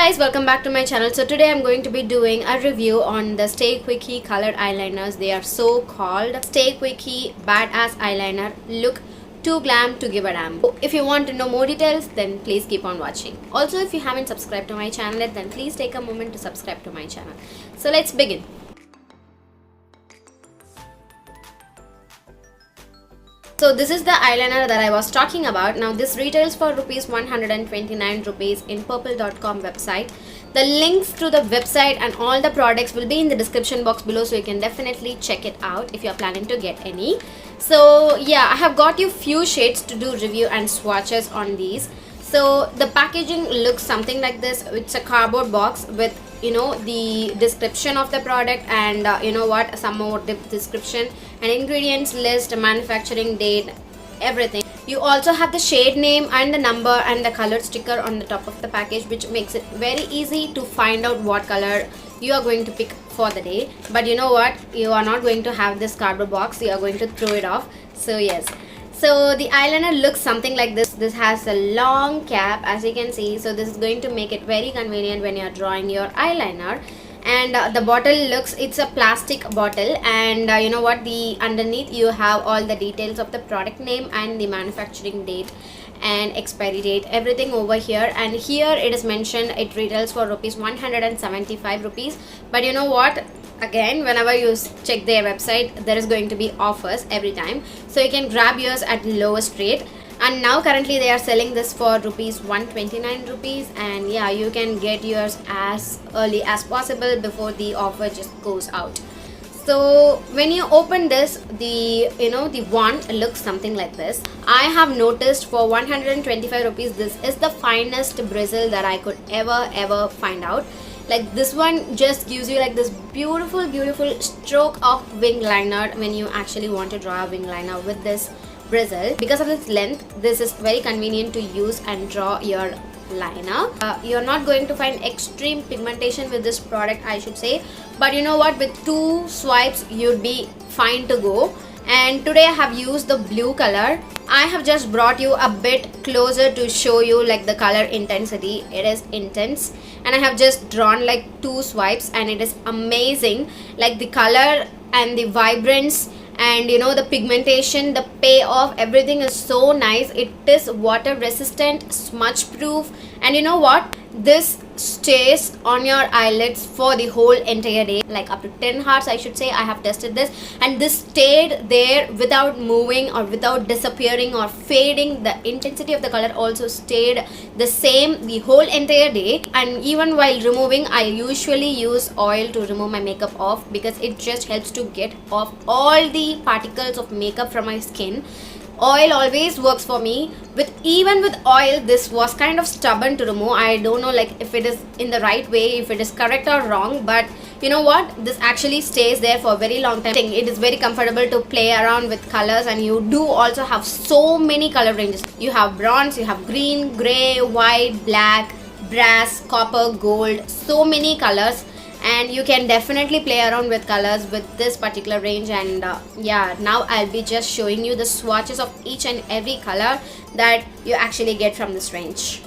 guys, welcome back to my channel. So today I'm going to be doing a review on the Stay Quirky colored eyeliners. They are so called Stay Quirky Badass Eyeliner. Look too glam to give a damn. If you want to know more details, then please keep on watching. Also, if you haven't subscribed to my channel yet, then please take a moment to subscribe to my channel. So let's begin. So this is the eyeliner that I was talking about. Now this retails for rupees 129 rupees in purple.com website. The links to the website and all the products will be in the description box below, so you can definitely check it out if you are planning to get any. So yeah, I have got you few shades to do review and swatches on these. So the packaging looks something like this. It's a cardboard box with the description of the product and some more description and ingredients list, manufacturing date, everything. You also have the shade name and the number and the colored sticker on the top of the package, which makes it very easy to find out what color you are going to pick for the day. But you know what, you are not going to have this cardboard box, you are going to throw it off. So yes, so the eyeliner looks something like this. This has a long cap, as you can see, so this is going to make it very convenient when you are drawing your eyeliner. And the bottle looks, it's a plastic bottle, and the underneath you have all the details of the product name and the manufacturing date and expiry date, everything over here. And here it is mentioned it retails for rupees 175 rupees. But you know what, again, whenever you check their website, there is going to be offers every time, so you can grab yours at lowest rate. And now currently they are selling this for rupees 129 rupees, and yeah, you can get yours as early as possible before the offer just goes out. So when you open this, the wand looks something like this. I have noticed for 125 rupees, this is the finest bristle that I could ever find out. Like, this one just gives you like this beautiful stroke of wing liner when you actually want to draw a wing liner with this bristle. Because of its length, this is very convenient to use and draw your liner. You're not going to find extreme pigmentation with this product, I should say, but you know what, with 2 swipes you'd be fine to go. And today I have used the blue color. I have just brought you a bit closer to show you like the color intensity. It is intense, and I have just drawn like 2 swipes, and it is amazing. Like the color and the vibrance and the pigmentation, the payoff, everything is so nice. It is water resistant, smudge proof, and you know what, this stays on your eyelids for the whole entire day, like up to 10 hours I should say. I have tested this, and this stayed there without moving or without disappearing or fading. The intensity of the color also stayed the same the whole entire day. And even while removing, I usually use oil to remove my makeup off, because it just helps to get off all the particles of makeup from my skin. Oil always works for me. Even with oil, this was kind of stubborn to remove. I don't know like if it is in the right way, if it is correct or wrong, but you know what, this actually stays there for a very long time. It is very comfortable to play around with colors, and you do also have so many color ranges. You have bronze, you have green, gray, white, black, brass, copper, gold, so many colors. And you can definitely play around with colors with this particular range. And yeah, now I'll be just showing you the swatches of each and every color that you actually get from this range.